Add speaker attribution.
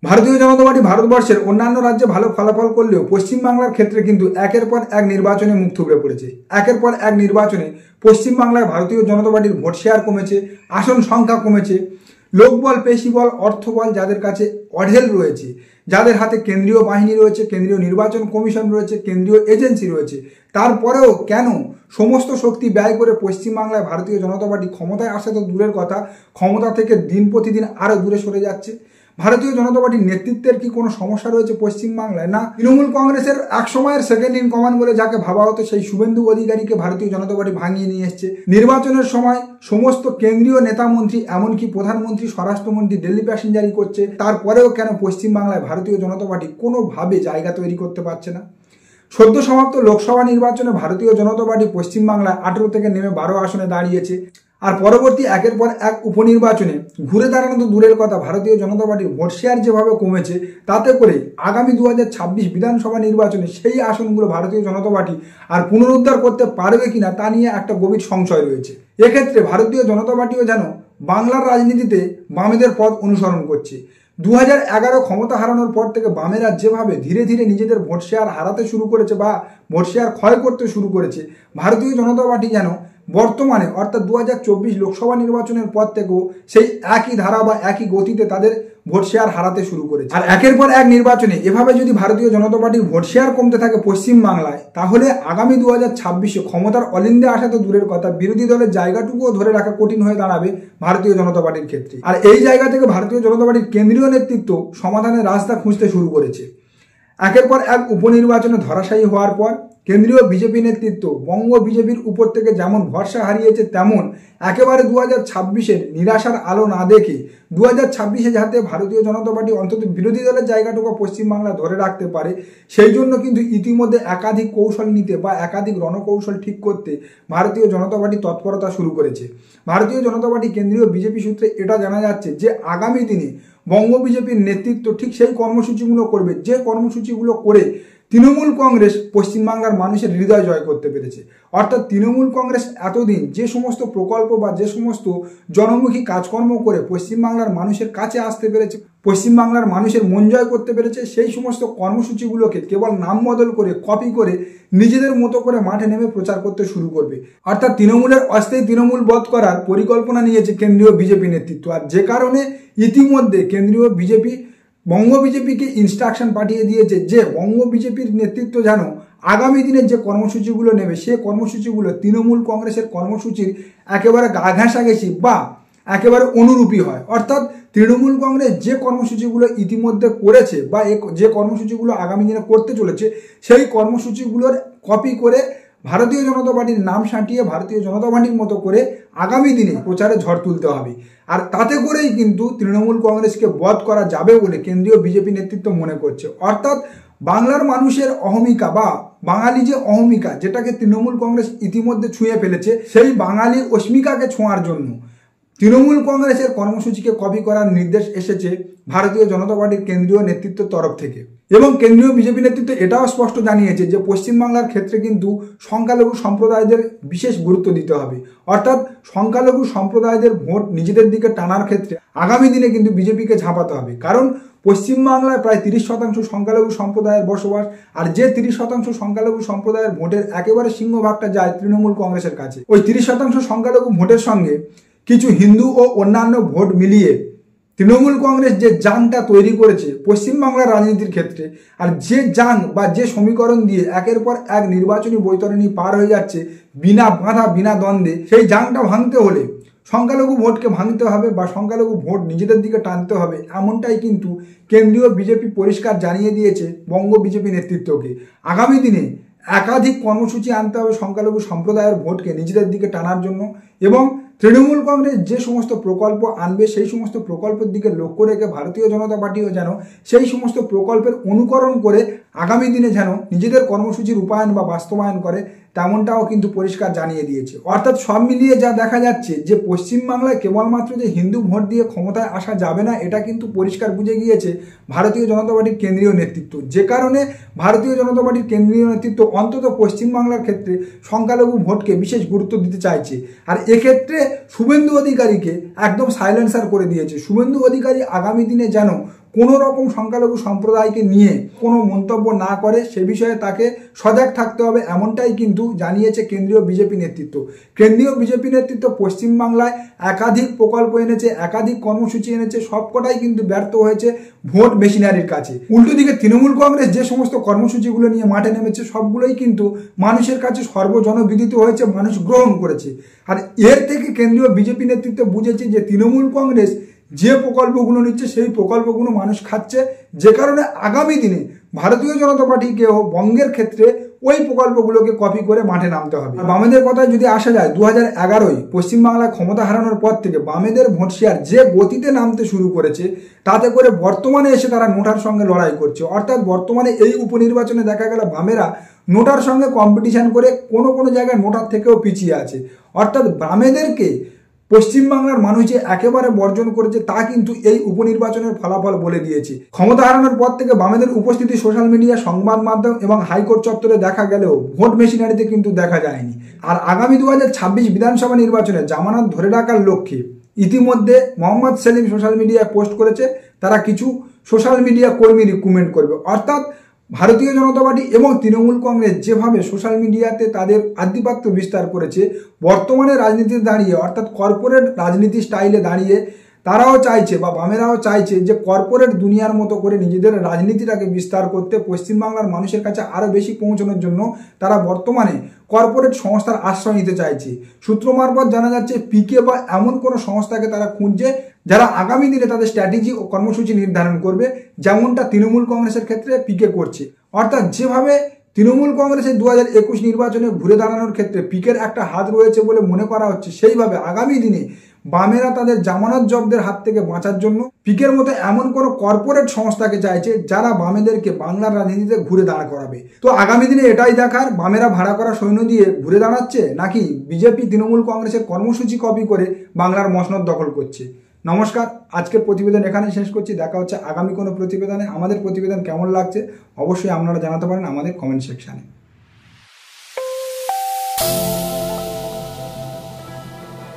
Speaker 1: ভারতীয় জনতা পার্টি ভারতবর্ষের অন্যান্য রাজ্যে ভালো ফলাফল করলেও পশ্চিমবাংলার ক্ষেত্রে কিন্তু একের পর এক নির্বাচনে মুখ থুবড়ে পড়েছে। একের পর এক নির্বাচনে পশ্চিমবাংলায় ভারতীয় জনতা পার্টির ভোট শেয়ার কমেছে, আসন সংখ্যা কমেছে, লোকবল, পেশিবল, অর্থবল যাদের কাছে অঢেল রয়েছে, যাদের হাতে কেন্দ্রীয় বাহিনী রয়েছে, কেন্দ্রীয় নির্বাচন কমিশন রয়েছে, কেন্দ্রীয় এজেন্সি রয়েছে, তারপরেও কেন সমস্ত শক্তি ব্যয় করে পশ্চিমবাংলায় ভারতীয় জনতা পার্টি ক্ষমতায় আসা তো দূরের কথা, ক্ষমতা থেকে দিন প্রতিদিন আরও দূরে সরে যাচ্ছে? ভারতীয় জনতা পার্টির নেতৃত্বের কি কোনো সমস্যা রয়েছে পশ্চিমবাংলায়? না, তৃণমূল কংগ্রেসের এক সময়ের সেকেন্ড ইন কমান্ড বলে যাকে ভাবা হতো সেই শুভেন্দু অধিকারীকে ভারতীয় জনতা পার্টি ভাঙিয়ে নিয়ে এসছে। নির্বাচনের সময় সমস্ত কেন্দ্রীয় নেতা মন্ত্রী, এমনকি প্রধানমন্ত্রী, স্বরাষ্ট্রমন্ত্রী দিল্লি প্যাসেঞ্জারি করছে, তারপরেও কেন পশ্চিমবাংলায় ভারতীয় জনতা পার্টি কোনোভাবে জায়গা তৈরি করতে পারছে না? সদ্য সমাপ্ত লোকসভা নির্বাচনে ভারতীয় জনতা পার্টি পশ্চিমবাংলায় 18 থেকে নেমে 12 আসনে দাঁড়িয়েছে। আর পরবর্তী একের পর এক উপনির্বাচনে ঘুরে দাঁড়ানো তো দূরের কথা, ভারতীয় জনতা পার্টির ভোট শেয়ার যেভাবে কমেছে, তাতে করে আগামী 2026 বিধানসভা নির্বাচনে সেই আসনগুলো ভারতীয় জনতা পার্টি আর পুনরুদ্ধার করতে পারবে কিনা তা নিয়ে একটা গভীর সংশয় রয়েছে। এক্ষেত্রে ভারতীয় জনতা পার্টিও যেন বাংলার রাজনীতিতে বামেদের পথ অনুসরণ করছে। 2011 ক্ষমতা হারানোর পর থেকে বামেরা যেভাবে ধীরে ধীরে নিজেদের ভোট শেয়ার হারাতে শুরু করেছে বা ভোট শেয়ার ক্ষয় করতে শুরু করেছে, ভারতীয় জনতা পার্টি যেন বর্তমানে অর্থাৎ 2024 লোকসভা নির্বাচনের পর থেকেও সেই একই ধারা বা একই গতিতে তাদের ভোট শেয়ার হারাতে শুরু করেছে। আর একের পর এক নির্বাচনে এভাবে যদি ভারতীয় জনতা পার্টির ভোট শেয়ার কমতে থাকে পশ্চিমবাংলায়, তাহলে আগামী 2026 ক্ষমতার অলিন্দে আসা তো দূরের কথা, বিরোধী দলের জায়গাটুকুও ধরে রাখা কঠিন হয়ে দাঁড়াবে ভারতীয় জনতা পার্টির ক্ষেত্রে। আর এই জায়গা থেকে ভারতীয় জনতা পার্টির কেন্দ্রীয় নেতৃত্ব সমাধানের রাস্তা খুঁজতে শুরু করেছে। একের পর এক উপনির্বাচনে ধরাশায়ী হওয়ার পর কেন্দ্রীয় বিজেপি নেতৃত্ব বঙ্গ বিজেপির উপর থেকে যেমন ভরসা হারিয়েছে, তেমন একেবারে 2026-এর নিরাশার আলো না দেখে 2026-এ যাতে ভারতীয় জনতা পার্টি অন্তত বিরোধী দলের জায়গাটুকু পশ্চিমবাংলা ধরে রাখতে পারে, সেই জন্য কিন্তু ইতিমধ্যে একাধিক কৌশল নিতে বা একাধিক রণকৌশল ঠিক করতে ভারতীয় জনতা পার্টি তৎপরতা শুরু করেছে। ভারতীয় জনতা পার্টি কেন্দ্রীয় বিজেপি সূত্রে এটা জানা যাচ্ছে যে আগামী দিনে বঙ্গ বিজেপির নেতৃত্ব ঠিক সেই কর্মসূচিগুলো করবে যে কর্মসূচিগুলো করে তৃণমূল কংগ্রেস পশ্চিমবাংলার মানুষের হৃদয় জয় করতে পেরেছে। অর্থাৎ তৃণমূল কংগ্রেস এতদিন যে সমস্ত প্রকল্প বা যে সমস্ত জনমুখী কাজকর্ম করে পশ্চিমবাংলার মানুষের কাছে আসতে পেরেছে, পশ্চিমবাংলার মানুষের মন জয় করতে পেরেছে, সেই সমস্ত কর্মসূচিগুলোকে কেবল নাম বদল করে কপি করে নিজেদের মতো করে মাঠে নেমে প্রচার করতে শুরু করবে। অর্থাৎ তৃণমূলের অস্থায়ী তৃণমূল বধ করার পরিকল্পনা নিয়েছে কেন্দ্রীয় বিজেপি নেতৃত্ব। আর যে কারণে ইতিমধ্যে কেন্দ্রীয় বিজেপি বঙ্গ বিজেপিকে ইনস্ট্রাকশন পাঠিয়ে দিয়েছে যে বঙ্গ বিজেপির নেতৃত্ব যেন আগামী দিনে যে কর্মসূচিগুলো নেবে সে কর্মসূচিগুলো তৃণমূল কংগ্রেসের কর্মসূচির একেবারে গা ঘেঁষাঘেঁষি বা একেবারে অনুরূপী হয়। অর্থাৎ তৃণমূল কংগ্রেস যে কর্মসূচিগুলো ইতিমধ্যে করেছে বা যে কর্মসূচিগুলো আগামী দিনে করতে চলেছে, সেই কর্মসূচিগুলোর কপি করে ভারতীয় জনতা পার্টির নাম সাঁটিয়ে ভারতীয় জনতা পার্টির মতো করে আগামী দিনে প্রচারে ঝড় তুলতে হবে। আর তাতে করেই কিন্তু তৃণমূল কংগ্রেসকে বধ করা যাবে বলে কেন্দ্রীয় বিজেপি নেতৃত্ব মনে করছে। অর্থাৎ বাংলার মানুষের অহমিকা বা বাঙালি যে অহমিকা, যেটাকে তৃণমূল কংগ্রেস ইতিমধ্যে ছুঁয়ে ফেলেছে, সেই বাঙালি অস্মিকাকে ছোঁয়ার জন্য তৃণমূল কংগ্রেসের কর্মসূচিকে কপি করার নির্দেশ এসেছে ভারতীয় জনতা পার্টির কেন্দ্রীয় নেতৃত্বের তরফ থেকে। এবং কেন্দ্রীয় বিজেপি নেতৃত্ব এটাও স্পষ্ট জানিয়েছে যে পশ্চিমবাংলার ক্ষেত্রে কিন্তু সংখ্যালঘু সম্প্রদায়দের বিশেষ গুরুত্ব দিতে হবে। অর্থাৎ সংখ্যালঘু সম্প্রদায়দের ভোট নিজেদের দিকে টানার ক্ষেত্রে আগামী দিনে কিন্তু বিজেপিকে ঝাঁপাতে হবে। কারণ পশ্চিমবাংলায় প্রায় 30% সংখ্যালঘু সম্প্রদায়ের বসবাস, আর যে 30% সংখ্যালঘু সম্প্রদায়ের ভোটের একেবারে সিংহভাগটা যায় তৃণমূল কংগ্রেসের কাছে। ওই 30% সংখ্যালঘু ভোটের সঙ্গে কিছু হিন্দু ও অন্যান্য ভোট মিলিয়ে তৃণমূল কংগ্রেস যে জাংটা তৈরি করেছে পশ্চিমবাংলার রাজনীতির ক্ষেত্রে, আর যে জাং বা যে সমীকরণ দিয়ে একের পর এক নির্বাচনী বৈতরণী পার হয়ে যাচ্ছে বিনা বাধা বিনা দ্বন্দ্বে, সেই জাংটা ভাঙতে হলে সংখ্যালঘু ভোটকে ভাঙতে হবে বা সংখ্যালঘু ভোট নিজেদের দিকে টানতে হবে, এমনটাই কিন্তু কেন্দ্রীয় বিজেপি পরিষ্কার জানিয়ে দিয়েছে বঙ্গ বিজেপি নেতৃত্বকে। আগামী দিনে একাধিক কর্মসূচি আনতে হবে সংখ্যালঘু সম্প্রদায়ের ভোটকে নিজেদের দিকে টানার জন্য, এবং তৃণমূল কংগ্রেস যে সমস্ত প্রকল্প আনবে সেই সমস্ত প্রকল্পের দিকে লক্ষ্য রেখে ভারতীয় জনতা পার্টিও যেন সেই সমস্ত প্রকল্পের অনুকরণ করে আগামী দিনে যেন নিজেদের কর্মসূচি রূপায়ণ বা বাস্তবায়ন করে, তেমনটাও কিন্তু পরিষ্কার জানিয়ে দিয়েছে। অর্থাৎ সব মিলিয়ে যা দেখা যাচ্ছে যে পশ্চিমবাংলায় কেবলমাত্র যে হিন্দু ভোট দিয়ে ক্ষমতায় আসা যাবে না, এটা কিন্তু পরিষ্কার বুঝে গিয়েছে ভারতীয় জনতা পার্টির কেন্দ্রীয় নেতৃত্ব। যে কারণে ভারতীয় জনতা পার্টির কেন্দ্রীয় নেতৃত্ব অন্তত পশ্চিমবাংলার ক্ষেত্রে সংখ্যালঘু ভোটকে বিশেষ গুরুত্ব দিতে চাইছে। আর এক্ষেত্রে শুভেন্দু অধিকারীকে একদম সাইলেন্সার করে দিয়েছে। শুভেন্দু অধিকারী আগামী দিনে যেন কোনো রকম সংখ্যালঘু সম্প্রদায়কে নিয়ে কোনো মন্তব্য না করে সে বিষয়ে তাকে সজাগ থাকতে হবে, এমনটাই কিন্তু জানিয়েছে কেন্দ্রীয় বিজেপি নেতৃত্ব। কেন্দ্রীয় বিজেপি নেতৃত্ব পশ্চিমবাংলায় একাধিক প্রকল্প এনেছে, একাধিক কর্মসূচি এনেছে, সবকটাই কিন্তু ব্যর্থ হয়েছে ভোট মেশিনারির কাছে। উল্টো দিকে তৃণমূল কংগ্রেস যে সমস্ত কর্মসূচিগুলো নিয়ে মাঠে নেমেছে সবগুলোই কিন্তু মানুষের কাছে সর্বজনবিদিত হয়েছে, মানুষ গ্রহণ করেছে। আর এর থেকে কেন্দ্রীয় বিজেপি নেতৃত্ব বুঝেছে যে তৃণমূল কংগ্রেস যে প্রকল্পগুলো নিচ্ছে সেই প্রকল্পগুলো মানুষ খাচ্ছে, যে কারণে আগামী দিনে ভারতীয় জনতা পার্টিকেও বঙ্গের ক্ষেত্রে ওই প্রকল্পগুলোকে কপি করে মাঠে নামতে হবে। বামেদের কথায় যদি আসা যায়, 2011-য় পশ্চিমবাংলায় ক্ষমতা হারানোর পর থেকে বামেদের ভোট শেয়ার যে গতিতে নামতে শুরু করেছে, তাতে করে বর্তমানে এসে তারা নোটার সঙ্গে লড়াই করছে। অর্থাৎ বর্তমানে এই উপনির্বাচনে দেখা গেল বামেরা নোটার সঙ্গে কম্পিটিশন করে কোনো কোনো জায়গায় নোটার থেকেও পিছিয়ে আছে। অর্থাৎ বামেদেরকে পশ্চিমবাংলার মানুষ যে একেবারে বর্জন করেছে তা কিন্তু এই উপনির্বাচনের ফলাফল বলে দিয়েছে। ক্ষমতা হারানোর পর থেকে বামেদের উপস্থিতি সোশ্যাল মিডিয়া, সংবাদ মাধ্যম এবং হাইকোর্ট চত্বরে দেখা গেলেও ভোট মেশিনারিতে কিন্তু দেখা যায়নি। আর আগামী 2026 বিধানসভা নির্বাচনে জামানত ধরে রাখার লক্ষ্যে ইতিমধ্যে মোহাম্মদ সেলিম সোশ্যাল মিডিয়ায় পোস্ট করেছে তারা কিছু সোশ্যাল মিডিয়া কর্মী রিক্রুটমেন্ট করবে। অর্থাৎ ভারতীয় জনতা পার্টি এবং তৃণমূল কংগ্রেস যেভাবে সোশ্যাল মিডিয়াতে তাদের আধিপত্য বিস্তার করেছে, বর্তমানে রাজনীতিতে দাঁড়িয়ে অর্থাৎ কর্পোরেট রাজনীতি স্টাইলে দাঁড়িয়ে তারাও চাইছে বা বামেরাও চাইছে যে কর্পোরেট দুনিয়ার মতো করে নিজেদের রাজনীতিটাকে বিস্তার করতে, পশ্চিমবাংলার মানুষের কাছে আরও বেশি পৌঁছানোর জন্য তারা বর্তমানে কর্পোরেট সংস্থার আশ্রয় নিতে চাইছে। সূত্র মারফত জানা যাচ্ছে পিকে বা এমন কোনো সংস্থাকে তারা খুঁজছে যারা আগামী দিনে তাদের স্ট্র্যাটেজি ও কর্মসূচি নির্ধারণ করবে, যেমনটা তৃণমূল কংগ্রেসের ক্ষেত্রে পিকে করছে। অর্থাৎ যেভাবে তৃণমূল কংগ্রেসের 2021 নির্বাচনে ঘুরে দাঁড়ানোর ক্ষেত্রে পিকের একটা হাত রয়েছে বলে মনে করা হচ্ছে, সেইভাবে আগামী দিনে বামেরা তাদের জামানত জব্দের হাত থেকে বাঁচার জন্য পিকের মতো এমন কোনো কর্পোরেট সংস্থাকে চাইছে যারা বামেদেরকে বাংলার রাজনীতিতে ঘুরে দাঁড় করাবে। তো আগামী দিনে এটাই দেখার, বামেরা ভাড়া করা সৈন্য দিয়ে ঘুরে দাঁড়াচ্ছে নাকি বিজেপি তৃণমূল কংগ্রেসের কর্মসূচি কপি করে বাংলার মসনদ দখল করছে। নমস্কার, আজকের প্রতিবেদন এখানে শেষ করছি। দেখা হচ্ছে আগামী কোনো প্রতিবেদনে। আমাদের প্রতিবেদন কেমন লাগছে অবশ্যই আপনারা জানাতে পারেন আমাদের কমেন্ট সেকশানে।